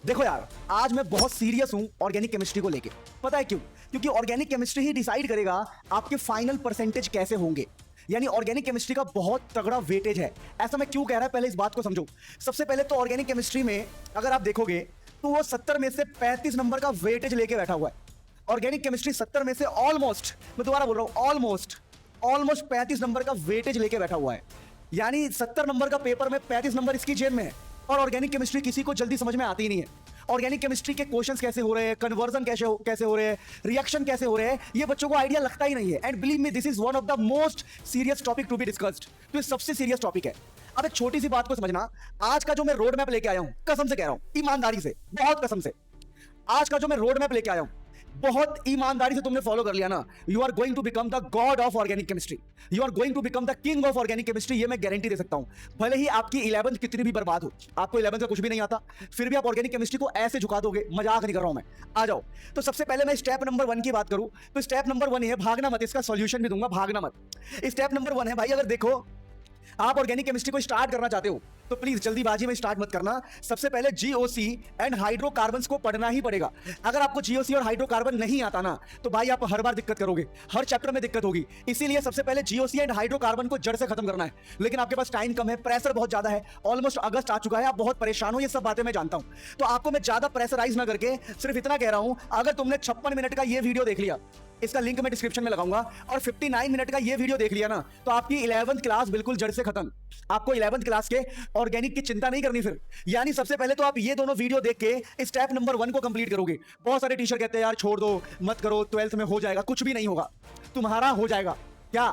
देखो यार, आज मैं बहुत सीरियस हूं ऑर्गेनिक केमिस्ट्री को लेके। पता है क्यों? क्योंकि ऑर्गेनिक केमिस्ट्री ही डिसाइड करेगा आपके फाइनल परसेंटेज कैसे होंगे। यानी ऑर्गेनिक केमिस्ट्री का बहुत तगड़ा वेटेज है। ऐसा मैं क्यों कह रहा है, पहले इस बात को समझो। सबसे पहले तो ऑर्गेनिक केमिस्ट्री में अगर आप देखोगे तो वो 70 में से 35 नंबर का वेटेज लेके बैठा हुआ है। ऑर्गेनिक केमिस्ट्री 70 में से ऑलमोस्ट, मैं दोबारा बोल रहा हूं, ऑलमोस्ट 35 नंबर का वेटेज लेके बैठा हुआ है। यानी 70 नंबर का पेपर में 35 नंबर इसकी जेब में है। और ऑर्गेनिक केमिस्ट्री किसी को जल्दी समझ में आती ही नहीं है। ऑर्गेनिक केमिस्ट्री के क्वेश्चंस कैसे हो रहे हैं, कन्वर्जन कैसे हो रहे हैं, रिएक्शन कैसे हो रहे हैं, ये बच्चों को आइडिया लगता ही नहीं है। And believe me, this is one of the most serious topic to be discussed. तो ये सबसे सीरियस टॉपिक है। अब एक छोटी सी बात को समझना, आज का जो मैं रोड मैप लेके आया हूं, कसम से कह रहा हूं, ईमानदारी से, बहुत कसम से, आज का जो मैं रोड मैप लेके आया हूं, बहुत ईमानदारी से तुमने फॉलो कर लिया ना, you are going to become the god of organic chemistry. You are going to become the king of organic chemistry. ये मैं गारंटी दे सकता हूं। भले ही आपकी 11th कितनी भी बर्बाद हो, आपको 11th का कुछ भी नहीं आता, फिर भी आप ऑर्गेनिक केमिस्ट्री को ऐसे झुका दोगे। मजाक नहीं कर रहा हूं मैं। आ जाओ। तो सबसे पहले मैं स्टेप नंबर 1 की बात करूं तो स्टेप नंबर 1 है, भागना मत। इसका सॉल्यूशन भी दूंगा, भागना मत। स्टेप नंबर 1 है भाई, अगर देखो आप ऑर्गेनिक केमिस्ट्री को स्टार्ट करना चाहते हो तो प्लीज जल्दीबाजी में स्टार्ट मत करना। सबसे पहले जीओसी एंड हाइड्रोकार्बन्स को पढ़ना ही पड़ेगा। अगर आपको जीओसी और हाइड्रोकार्बन नहीं आता ना तो भाई आप हर बार दिक्कत करोगे, हर चैप्टर में दिक्कत होगी। इसीलिए सबसे पहले जीओसी एंड हाइड्रोकार्बन को जड़ से खत्म करना है। लेकिन आपके पास टाइम कम है, प्रेशर बहुत ज्यादा है, ऑलमोस्ट अगस्त आ चुका है, आप बहुत परेशान हो, ये सब बातें मैं जानता हूं। तो आपको मैं ज्यादा प्रेशराइज ना करके सिर्फ इतना कह रहा हूं, अगर तुमने 56 मिनट का ये वीडियो देख लिया, इसका लिंक मैं डिस्क्रिप्शन में लगाऊंगा, और 59 मिनट का ये वीडियो देख लिया ना, तो आपकी 11th क्लास बिल्कुल जड़ से खत्म। आपको 11th क्लास के ऑर्गेनिक की चिंता नहीं करनी फिर। यानी सबसे पहले तो आप ये दोनों वीडियो देख के स्टेप नंबर 1 को कंप्लीट करोगे। बहुत सारे टीचर कहते हैं यार छोड़ दो, मत करो, 12th में हो जाएगा। कुछ भी नहीं होगा, तुम्हारा हो जाएगा। क्या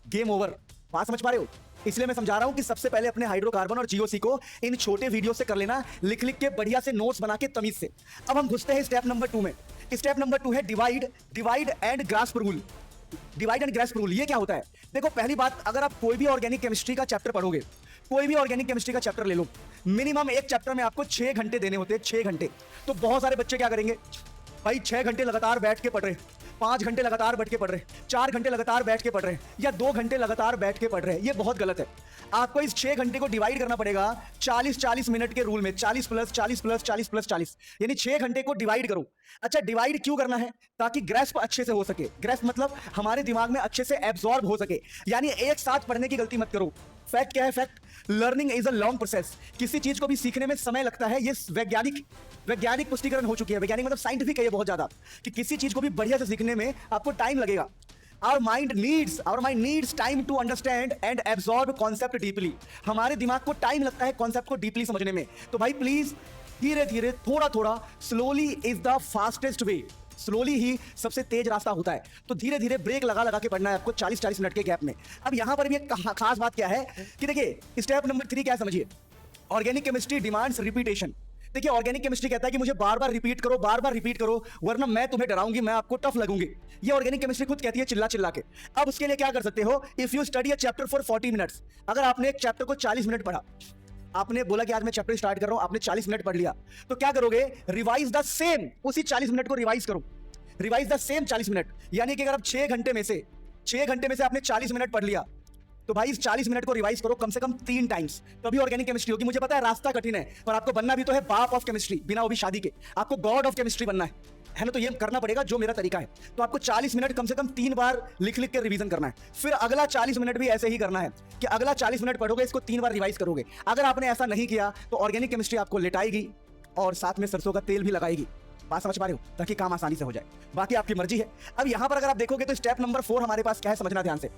गेम ओवर? बात समझ पा रहे हो? इसलिए मैं समझा रहा हूं कि सबसे पहले अपने हाइड्रोकार्बन और जीओसी को इन छोटे वीडियो से कर लेना, लिख लिख के बढ़िया से नोट्स बना के तमीज से। अब हम घुसते हैं स्टेप नंबर 2 में। स्टेप नंबर 2 है divide and grasp rule. Divide and grasp rule ये क्या होता है? देखो, पहली बात, अगर आप कोई भी ऑर्गेनिक केमिस्ट्री का चैप्टर पढ़ोगे, कोई भी ऑर्गेनिक केमिस्ट्री का चैप्टर ले लो, मिनिमम एक चैप्टर में आपको 6 घंटे देने होते हैं। 6 घंटे। तो बहुत सारे बच्चे क्या करेंगे भाई, 6 घंटे लगातार बैठ के पढ़ रहे, 5 घंटे लगातार बैठ के पढ़ रहे, 4 घंटे लगातार बैठ के पढ़ रहे, या 2 घंटे लगातार बैठ के पढ़ रहे। ये बहुत गलत है। आपको इस 6 घंटे को डिवाइड करना पड़ेगा 40-40 मिनट के रूल में। 40 प्लस 40 प्लस 40 प्लस 40, यानी 6 घंटे को डिवाइड करो। अच्छा, डिवाइड क्यों करना है? ताकि ग्रेस्प अच्छे से हो सके। ग्रेस्प मतलब हमारे दिमाग में अच्छे से एब्जॉर्ब हो सके। यानी एक साथ पढ़ने की गलती मत करो। फैक्ट क्या है? Fact, learning is a long process. किसी चीज को भी सीखने में समय लगता है। ये वैज्ञानिक पुष्टिकरण हो चुकी है। वैज्ञानिक मतलब साइंटिफिक है ये बहुत ज्यादा, कि किसी चीज को भी बढ़िया से सीखने में आपको टाइम लगेगा। Our mind needs time to understand and absorb concept deeply. हमारे दिमाग को टाइम लगता है कॉन्सेप्ट को डीपली समझने में। तो भाई प्लीज धीरे धीरे, थोड़ा थोड़ा, slowly is the fastest way. Slowly ही सबसे तेज रास्ता होता है। तो धीरे धीरे ब्रेक लगा लगा के पढ़ना है आपको 40-40 मिनट के गैप में। अब यहां पर भी एक खास बात क्या है कि देखिए, स्टेप नंबर 3 क्या समझिए, ऑर्गेनिक केमिस्ट्री डिमांड्स रिपीटेशन। देखिए, ऑर्गेनिक केमिस्ट्री कहता है कि मुझे बार बार रिपीट करो, वरना मैं तुम्हें डराऊंगी, मैं आपको टफ लगूंगी। ये ऑर्गेनिक केमिस्ट्री खुद कहती है चिल्ला चिल्ला के। अब उसके लिए क्या कर सकते हो? If you study a chapter for 40 minutes, अगर आपने एक चैप्टर को 40 मिनट पढ़ा, आपने बोला कि आज मैं चैप्टर स्टार्ट कर रहा हूं, आपने 40 मिनट पढ़ लिया, तो क्या करोगे? रिवाइज द सेम, उसी 40 मिनट को रिवाइज करो। Revise the same 40 minute. यानी कि अगर आप 6 घंटे में से आपने 40 मिनट पढ़ लिया, तो भाई इस 40 मिनट को रिवाइज करो कम से कम 3 टाइम्स, तभी ऑर्गेनिक केमिस्ट्री होगी। मुझे पता है रास्ता कठिन है, पर आपको बनना भी तो है बाप ऑफ केमिस्ट्री, बिना वो भी शादी के। आपको गॉड ऑफ केमिस्ट्री बनना है ना? तो ये करना पड़ेगा जो मेरा तरीका है। तो आपको 40 मिनट कम से कम 3 बार लिख लिख के रिवीजन करना है। फिर अगला 40 मिनट भी ऐसे ही करना है कि अगला 40 मिनट पढ़ोगे, इसको 3 बार रिवाइज करोगे। अगर आपने ऐसा नहीं किया तो ऑर्गेनिक केमिस्ट्री आपको लेटाएगी और साथ में सरसों का तेल भी लगाएगी। बात समझ पा रहे हो? ताकि काम आसानी से हो जाए। बाकी आपकी मर्जी है। अब यहां पर अगर आप देखोगे तो स्टेप नंबर 4 हमारे पास क्या है, समझना ध्यान से।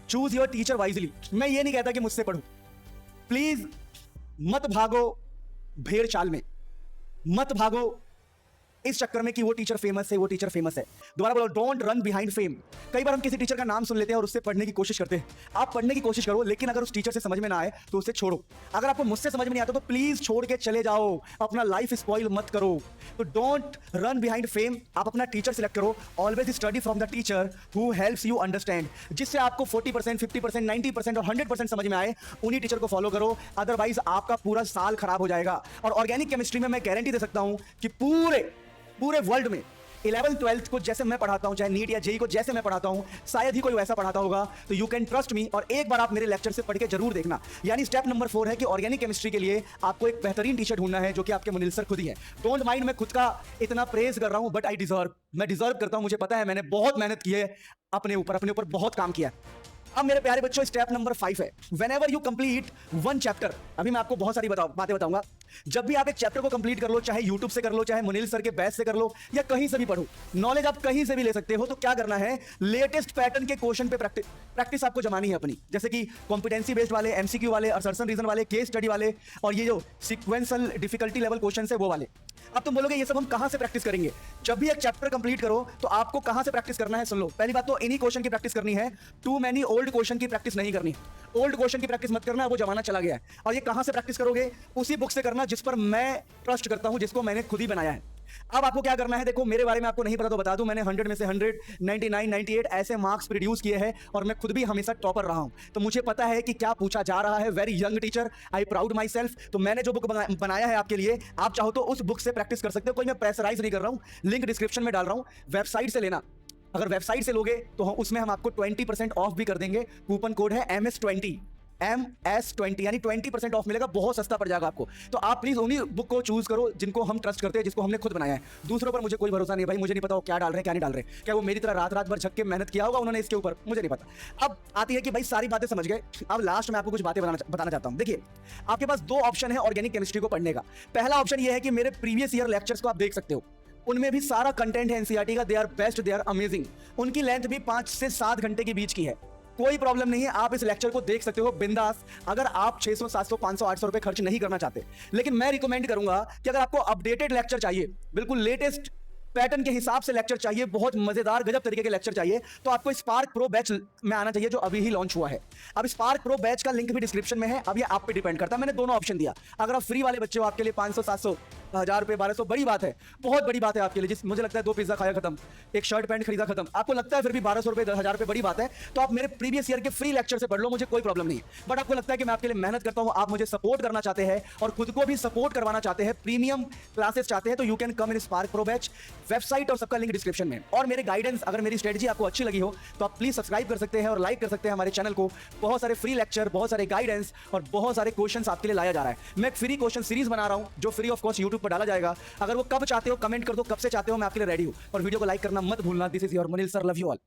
Choose your teacher wisely. मैं ये नहीं कहता कि मुझसे पढ़ो, प्लीज मत भागो भेड़ चाल में, मत भागो इस चक्कर में कि वो टीचर फेमस है, वो टीचर फेमस है। दोबारा बोलो, डोंट रन बिहाइंड फेम। कई बार हम किसी टीचर का नाम सुन लेते हैं और उससे पढ़ने की कोशिश करते हैं। आप पढ़ने की कोशिश करो, लेकिन अगर उस टीचर से समझ में ना आए तो उसे छोड़ो। अगर आपको मुझसे समझ में नहीं आता तो प्लीज छोड़ के चले जाओ, अपना लाइफ स्पॉइल मत करो। तो डोंट रन बिहाइंड फेम। आप अपना टीचर सिलेक्ट करो। Always study from the teacher who helps you understand. जिससे आपको 40%, 50%, 90% और 100% समझ में आए, उन्हीं टीचर को फॉलो करो। अदरवाइज आपका पूरा साल खराब हो जाएगा। और ऑर्गेनिक केमिस्ट्री में मैं गारंटी दे सकता हूं कि पूरे वर्ल्ड में 11th 12th को जैसे मैं पढ़ाता हूं, चाहे नीट या जेई को जैसे मैं पढ़ाता हूं, शायद ही कोई वैसा पढ़ाता होगा। तो यू कैन ट्रस्ट मी, और एक बार आप मेरे लेक्चर से पढ़ के जरूर देखना। यानी स्टेप नंबर 4 है कि ऑर्गेनिक केमिस्ट्री के लिए आपको एक बेहतरीन टीचर ढूंढना है, जो कि आपके मुनील सर खुद ही है। डोंट माइंड, मैं खुद का इतना प्रेज कर रहा हूं, बट आई डिजर्व, मैं डिजर्व करता हूं। मुझे पता है मैंने बहुत मेहनत की है, अपने ऊपर बहुत काम किया है। अब मेरे प्यारे बच्चों, स्टेप नंबर 5 है whenever you complete one chapter. अभी मैं आपको बहुत सारी बातें बताऊंगा। जब भी आप एक चैप्टर को कंप्लीट कर लो, चाहे यूट्यूब से कर लो, चाहे मुनील सर के बैच से कर लो, या कहीं से भी पढ़ो, नॉलेज आप कहीं से भी ले सकते हो। तो क्या करना है, लेटेस्ट पैटर्न के क्वेश्चन पे प्रैक्टिस आपको जमानी है अपनी, जैसे कि कॉम्पिटेंसी बेस्ड वाले, एमसीक्यू वाले, असर्शन रीजन वाले, केस स्टडी वाले, और ये जो सीक्वेंशियल डिफिकल्टी लेवल क्वेश्चन है वो वाले। अब तुम बोलोगे ये सब हम कहां से प्रैक्टिस करेंगे? जब भी एक चैप्टर कंप्लीट करो तो आपको कहां से प्रैक्टिस करना है, सुन लो। पहली बात तो इन्हीं क्वेश्चन की प्रैक्टिस करनी है, टू मैनी ओल्ड क्वेश्चन की प्रैक्टिस नहीं करनी। ओल्ड क्वेश्चन की प्रैक्टिस मत करना, वो जमाना चला गया है। और ये कहां से प्रैक्टिस करोगे? उसी बुक से करना जिस पर मैं ट्रस्ट करता हूं, जिसको मैंने खुद ही बनाया है। अब आपको क्या करना है, देखो मेरे बारे में आपको नहीं पता तो बता दूं, मैंने 100 में से 100, 99, 98 ऐसे मार्क्स प्रोड्यूस किए हैं, और मैं खुद भी हमेशा टॉपर रहा हूं। तो मुझे पता है कि क्या पूछा जा रहा है। Very young teacher, I proud my self. तो मैंने जो बुक बनाया है आपके लिए, आप चाहो तो उस बुक से प्रैक्टिस कर सकते हो। कोई मैं प्रेशराइज नहीं कर रहा हूं, लिंक डिस्क्रिप्शन में डाल रहा हूं, वेबसाइट से लेना। अगर वेबसाइट से लोगे तो उसमें हम आपको 20% ऑफ भी कर देंगे। कूपन कोड है MS20, MS20, यानी 20% ऑफ मिलेगा, बहुत सस्ता पड़ जाएगा आपको। तो आप प्लीज उन्हीं बुक को चूज करो जिनको हम ट्रस्ट करते हैं, जिसको हमने खुद बनाया है। दूसरों पर मुझे कोई भरोसा नहीं है भाई, मुझे नहीं पता वो क्या डाल रहे हैं क्या नहीं डाल रहे। क्या वो मेरी तरह रात रात भर झक के मेहनत किया होगा उन्होंने इसके ऊपर, मुझे नहीं पता। अब आती है कि भाई सारी बातें समझ गए, अब लास्ट में आपको कुछ बातें बताना चाहता हूं। देखिए, आपके पास 2 ऑप्शन है ऑर्गेनिक केमिस्ट्री को पढ़ने का। पहला ऑप्शन ये है कि मेरे प्रीवियस ईयर लेक्चर्स को आप देख सकते हो, उनमें भी सारा कंटेंट है एनसीईआरटी का। They are best, they are amazing. उनकी लेंथ भी 5 से 7 घंटे के बीच की है। कोई प्रॉब्लम नहीं है, आप इस लेक्चर को देख सकते हो बिंदास, अगर आप 600, 700, 500, 800 रुपए खर्च नहीं करना चाहते। लेकिन मैं रिकमेंड करूंगा कि अगर आपको अपडेटेड लेक्चर चाहिए, बिल्कुल लेटेस्ट पैटर्न के हिसाब से लेक्चर चाहिए, बहुत मजेदार गजब तरीके के लेक्चर चाहिए, तो आपको स्पार्क प्रो बैच में आना चाहिए, जो अभी ही लॉन्च हुआ है। अब स्पार्क प्रो बैच का लिंक भी डिस्क्रिप्शन में है। अब ये आप पे डिपेंड करता है, मैंने दोनों ऑप्शन दिया। अगर आप फ्री वाले बच्चे हो, आपके लिए 500, 700, 1000 रुपए, 1200 बड़ी बात है, बहुत बड़ी बात है आपके लिए। जिस मुझे लगता है 2 पिज्जा खाया खत्म, एक शर्ट पैंट खरीदा खत्म, आपको लगता है फिर भी 1200 रुपए, 1000 रुपए बड़ी बात है, तो आप मेरे प्रीवियस ईयर के फ्री लेक्चर से पढ़ लो, मुझे कोई प्रॉब्लम नहीं है। बट आपको लगता है कि मैं आपके लिए मेहनत करता हूं, आप मुझे सपोर्ट करना चाहते हैं और खुद को भी सपोर्ट करवाना चाहते हैं, प्रीमियम क्लासेस चाहते हैं, तो you can come in spark pro batch. Website और सबका लिंक डिस्क्रिप्शन में। और मेरे गाइडेंस, अगर मेरी स्ट्रेटजी आपको अच्छी लगी हो तो आप प्लीज सब्सक्राइब कर सकते हैं और लाइक कर सकते हैं हमारे चैनल को। बहुत सारे फ्री लेक्चर, बहुत सारे गाइडेंस और बहुत सारे क्वेश्चंस आपके लिए लाया जा रहा है। मैं एक फ्री क्वेश्चन सीरीज बना रहा हूं, जो फ्री ऑफ कॉस्ट यूट्यूब पर डाला जाएगा। अगर वो कब चाहते हो कमेंट कर दो, कब से चाहते हो, मैं आपके लिए रेडी हूं। और वीडियो को लाइक करना मत भूलना। This is your Munil sir, love you all.